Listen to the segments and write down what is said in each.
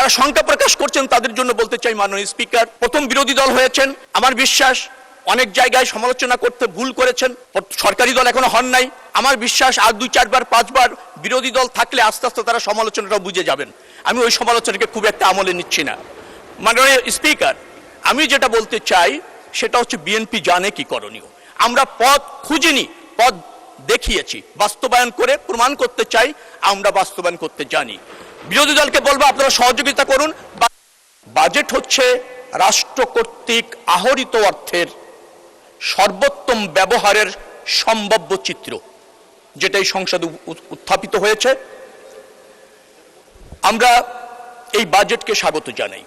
যারা শঙ্কা প্রকাশ করছেন তাদের জন্য বলতে চাই, মাননীয় স্পিকার, প্রথম বিরোধী দল হয়েছেন, আমার বিশ্বাস অনেক জায়গায় সমালোচনা করতে ভুল করেছেন, সরকারি দল এখনো হন নাই। আমার বিশ্বাস আর 2-4 বার 5 বার বিরোধী দল থাকলে আস্তে আস্তে তারা সমালোচনাটা বুঝে যাবেন। আমি ওই সমালোচনাকে খুব একটা আমলে নিচ্ছি না। মাননীয় স্পিকার, আমি যেটা বলতে চাই সেটা হচ্ছে বিএনপি জানে কি করণীয়। আমরা পথ খুঁজিনি, পথ দেখিয়েছি, বাস্তবায়ন করে প্রমাণ করতে চাই আমরা বাস্তবায়ন করতে জানি। বিরোধী দলকে বলবো আপনারা সহযোগিতা করুন। বাজেট হচ্ছে রাষ্ট্র কর্তৃক আহরিত অর্থের সর্বোত্তম ব্যবহারের সম্ভাব্য চিত্র, যেটা এই সংসদে উত্থাপিত হয়েছে। আমরা এই বাজেটকে স্বাগত জানাই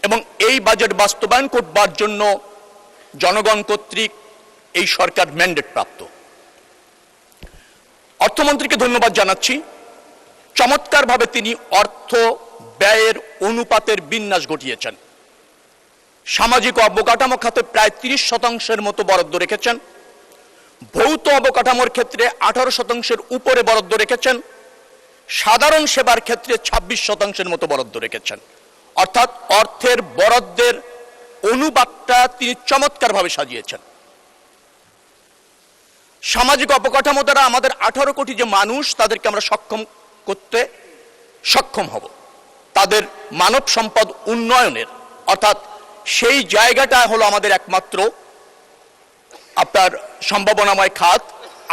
এবং এই বাজেট বাস্তবায়ন করবার জন্য জনগণ কর্তৃক এই সরকার ম্যান্ডেট প্রাপ্ত। অর্থমন্ত্রীকে ধন্যবাদ জানাচ্ছি, চমৎকারভাবে তিনি অর্থ ব্যয়ের অনুপাতের বিন্যাস ঘটিয়েছেন। সামাজিক অবকাঠামো খাতে প্রায় 30% মতো বরাদ্দ রেখেছেন, ভৌত অবকাঠামোর ক্ষেত্রে 18% উপরে বরাদ্দ রেখেছেন, সাধারণ সেবার ক্ষেত্রে 26% মতো বরাদ্দ রেখেছেন। অর্থাৎ অর্থের বরাদ্দের অনুপাতটা তিনি চমৎকারভাবে সাজিয়েছেন। সামাজিক অবকাঠামো দ্বারা আমাদের 18 কোটি যে মানুষ, তাদেরকে আমরা করতে সক্ষম হব। তাদের মানব সম্পদ উন্নয়নের, অর্থাৎ সেই জায়গাটা হলো আমাদের একমাত্র আপনার সম্ভাবনাময় খাত,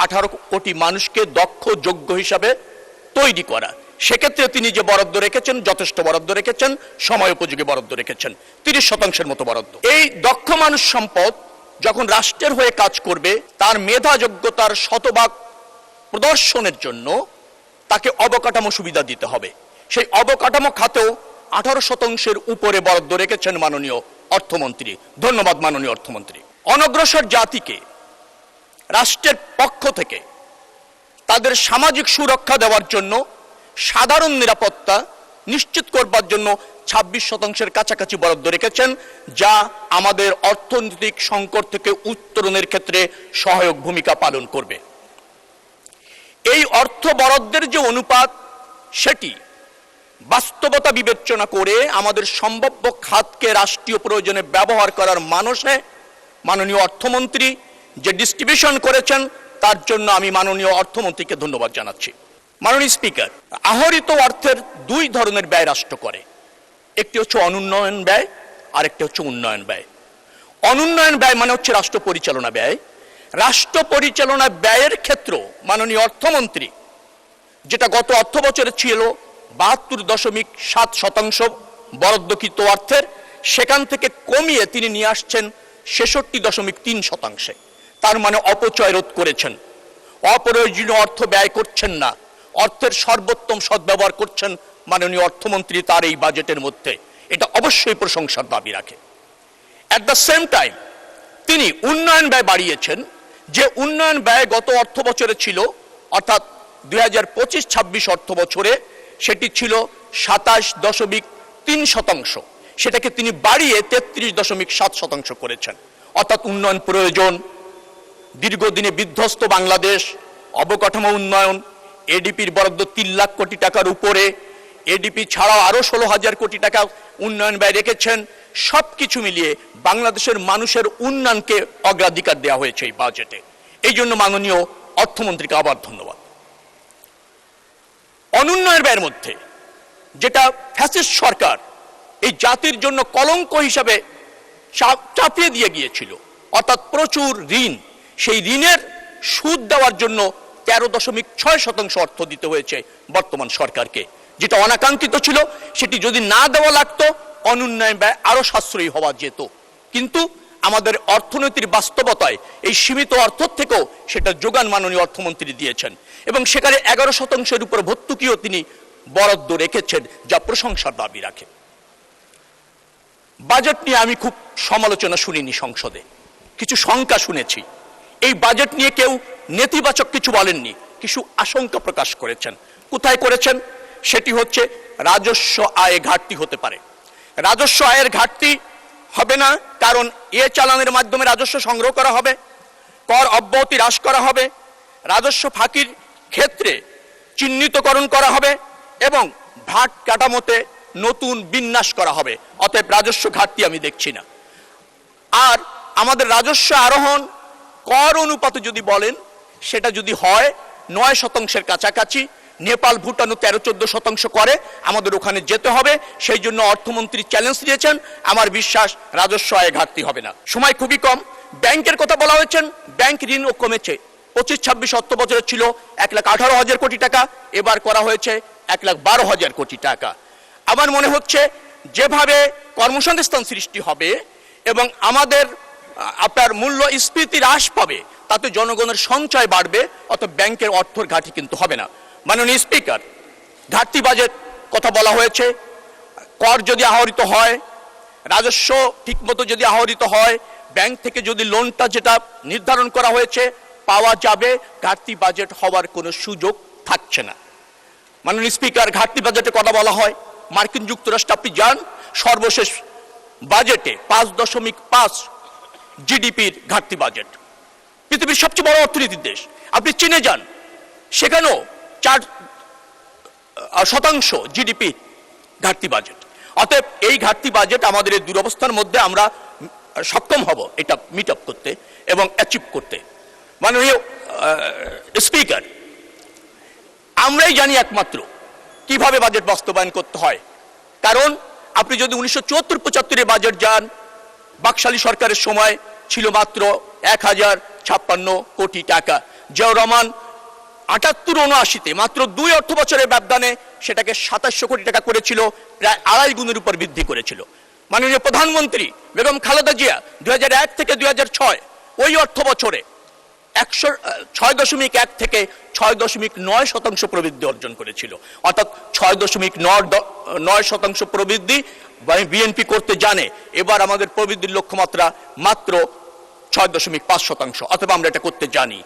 18 কোটি মানুষকে দক্ষ যোগ্য হিসাবে তৈরি করা। সেক্ষেত্রে তিনি যে বরাদ্দ রেখেছেন, যথেষ্ট বরাদ্দ রেখেছেন, সময় উপযোগী বরাদ্দ রেখেছেন, 30% মতো বরাদ্দ। এই দক্ষ মানুষ সম্পদ যখন রাষ্ট্রের হয়ে কাজ করবে, তার মেধা যোগ্যতার শতভাগ প্রদর্শনের জন্য তাকে অবকাঠামো সুবিধা দিতে হবে। সেই অবকাঠামো খাতেও 18% উপরে বরাদ্দ রেখেছেন মাননীয় অর্থমন্ত্রী। ধন্যবাদ মাননীয় অর্থমন্ত্রী। অনগ্রসর জাতিকে রাষ্ট্রের পক্ষ থেকে তাদের সামাজিক সুরক্ষা দেওয়ার জন্য, সাধারণ নিরাপত্তা নিশ্চিত করবার জন্য 26% কাছাকাছি বরাদ্দ রেখেছেন, যা আমাদের অর্থনৈতিক সংকট থেকে উত্তরণের ক্ষেত্রে সহায়ক ভূমিকা পালন করবে। এই অর্থ বরাদ্দের যে অনুপাত, সেটি বাস্তবতা বিবেচনা করে আমাদের সম্ভাব্য খাতকে রাষ্ট্রীয় প্রয়োজনে ব্যবহার করার মানসে মাননীয় অর্থমন্ত্রী যে ডিস্ট্রিবিউশন করেছেন, তার জন্য আমি মাননীয় অর্থমন্ত্রীকে ধন্যবাদ জানাচ্ছি। মাননীয় স্পিকার, আহরিত অর্থের 2 ধরনের ব্যয় রাষ্ট্র করে। একটি হচ্ছে অনুন্নয়ন ব্যয়, আর একটি হচ্ছে উন্নয়ন ব্যয়। অনুন্নয়ন ব্যয় মানে হচ্ছে রাষ্ট্র পরিচালনা ব্যয়। রাষ্ট্র পরিচালনা ব্যয়ের ক্ষেত্রে মাননীয় অর্থমন্ত্রী, যেটা গত অর্থ বছরে ছিল 72.7% বরাদ্দকৃত অর্থের, সেখান থেকে কমিয়ে তিনি নিয়ে আসছেন 66.3%। তার মানে অপচয় রোধ করেছেন, অপ্রয়োজনীয় অর্থ ব্যয় করছেন না, অর্থের সর্বোত্তম সদ্ব্যবহার করছেন মাননীয় অর্থমন্ত্রী তার এই বাজেটের মধ্যে। এটা অবশ্যই প্রশংসার দাবি রাখে। অ্যাট দ্য সেম টাইম তিনি উন্নয়ন ব্যয় বাড়িয়েছেন। যে উন্নয়ন ব্যয় গত অর্থ বছরে ছিল, অর্থাৎ 2025-26 অর্থ বছরে সেটি ছিল 27.3%, সেটাকে তিনি বাড়িয়ে 33.7% করেছেন। অর্থাৎ উন্নয়ন প্রয়োজন, দীর্ঘদিনে বিধ্বস্ত বাংলাদেশ, অবকাঠামো উন্নয়ন, এডিপির বরাদ্দ 3 লাখ কোটি টাকার উপরে, এডিপি ছাড়াও আরো 16,000 কোটি টাকা উন্নয়ন ব্যয় রেখেছেন। সবকিছু মিলিয়ে বাংলাদেশের মানুষের উন্নয়নকে অগ্রাধিকার দেওয়া হয়েছে এই বাজেটে। এই জন্য মাননীয় অর্থমন্ত্রীকে আবার ধন্যবাদ। অনুন্নয়ন ব্যয়ের মধ্যে যেটা ফ্যাসিস্ট সরকার এই জাতির জন্য কলঙ্ক হিসাবে চাপিয়ে দিয়ে গিয়েছিল, অর্থাৎ প্রচুর ঋণ, সেই ঋণের সুদ দেওয়ার জন্য 13.6% অর্থ দিতে হয়েছে বর্তমান সরকারকে, যেটা অনাকাঙ্ক্ষিত ছিল। সেটি যদি না দেওয়া লাগতো, অনুন্নয়ন ব্যয় আরো সাশ্রয়ী হওয়া যেত। কিন্তু আমাদের অর্থনীতির বাস্তবতায় এই সীমিত অর্থ থেকেও সেটা যোগান মাননীয় অর্থমন্ত্রী দিয়েছেন এবং সেখানে 11%-এর উপর ভর্তুকিও তিনি বরাদ্দ রেখেছেন, যা প্রশংসার দাবি রাখে। বাজেট নিয়ে আমি খুব সমালোচনা শুনিনি সংসদে, কিছু শঙ্কা শুনেছি। এই বাজেট নিয়ে কেউ নেতিবাচক কিছু বলেননি, কিছু আশঙ্কা প্রকাশ করেছেন। কোথায় করেছেন? সেটি হচ্ছে রাজস্ব আয়ে ঘাটতি হতে পারে। রাজস্ব আয়ের ঘাটতি হবে না, কারণ চালানের মাধ্যমে রাজস্ব সংগ্রহ করা হবে, কর অব্যাহতি হ্রাস করা হবে, রাজস্ব ফাঁকির ক্ষেত্রে চিহ্নিতকরণ করা হবে এবং ভাট কাঠামোতে নতুন বিন্যাস করা হবে। অতএব রাজস্ব ঘাটতি আমি দেখছি না। আর আমাদের রাজস্ব আরোহণ কর অনুপাতে যদি বলেন, সেটা যদি হয় 9% কাছাকাছি, নেপাল ভুটানও 13-14% করে, আমাদের ওখানে যেতে হবে। সেই জন্য অর্থমন্ত্রী চ্যালেঞ্জ দিয়েছেন। আমার বিশ্বাস রাজস্ব আয়ে ঘাটতি হবে না। সময় খুবই কম। ব্যাংকের কথা বলা হয়েছে, ব্যাংক ঋণও কমেছে। 25-26 অর্থ বছরে ছিল 1,18,000 কোটি টাকা, এবার করা হয়েছে 1,12,000 কোটি টাকা। আমার মনে হচ্ছে যেভাবে কর্মসংস্থান সৃষ্টি হবে এবং আমাদের আপনার মূল্যস্ফীতি হ্রাস পাবে, তাতে জনগণের সঞ্চয় বাড়বে, অত ব্যাংকের অর্থের ঘাটতি কিন্তু হবে না। মাননীয় স্পিকার, ঘাটতি বাজেট কথা বলা হয়েছে। কর যদি আহরিত হয়, রাজস্ব ঠিকমতো যদি আহরিত হয়, ব্যাংক থেকে যদি লোনটা যেটা নির্ধারণ করা হয়েছে পাওয়া যাবে, ঘাটতি বাজেট হওয়ার কোনো সুযোগ থাকছে না। মাননীয় স্পিকার, ঘাটতি বাজেটে কথা বলা হয়, মার্কিন যুক্তরাষ্ট্র আপনি যান, সর্বশেষ বাজেটে 5.5 জিডিপির ঘাটতি বাজেট। পৃথিবীর সবচেয়ে বড় অর্থনীতির দেশ। আপনি চীনে যান, সেখানেও 4% জিডিপি ঘাটতি বাজেট। অতএব এই ঘাটতি বাজেট আমাদের এই দুরবস্থার মধ্যে আমরা সক্ষম হব এটা মিট আপ করতে এবং অ্যাচিভ করতে। মাননীয় স্পিকার, আমরাই জানি একমাত্র কিভাবে বাজেট বাস্তবায়ন করতে হয়। কারণ আপনি যদি 1974-75 বাজেট যান, বাকশালী সরকারের সময় ছিল মাত্র 1056 কোটি টাকা। জিয়াউর রহমান 78-79-তে মাত্র 2 অর্থ বছরের ব্যবধানে সেটাকে 2700 কোটি টাকা করেছিল, প্রায় 2.5 গুণের উপর বৃদ্ধি করেছিল। মাননীয় প্রধানমন্ত্রী বেগম খালেদা জিয়া 2001 থেকে 2006 ওই অর্থ বছরে 6.1 থেকে 6.9% প্রবৃদ্ধি অর্জন করেছিল। অর্থাৎ 6.9% প্রবৃদ্ধি বিএনপি করতে জানে। এবার আমাদের প্রবৃদ্ধির লক্ষ্যমাত্রা মাত্র 6.5%, অথবা আমরা এটা করতে জানি।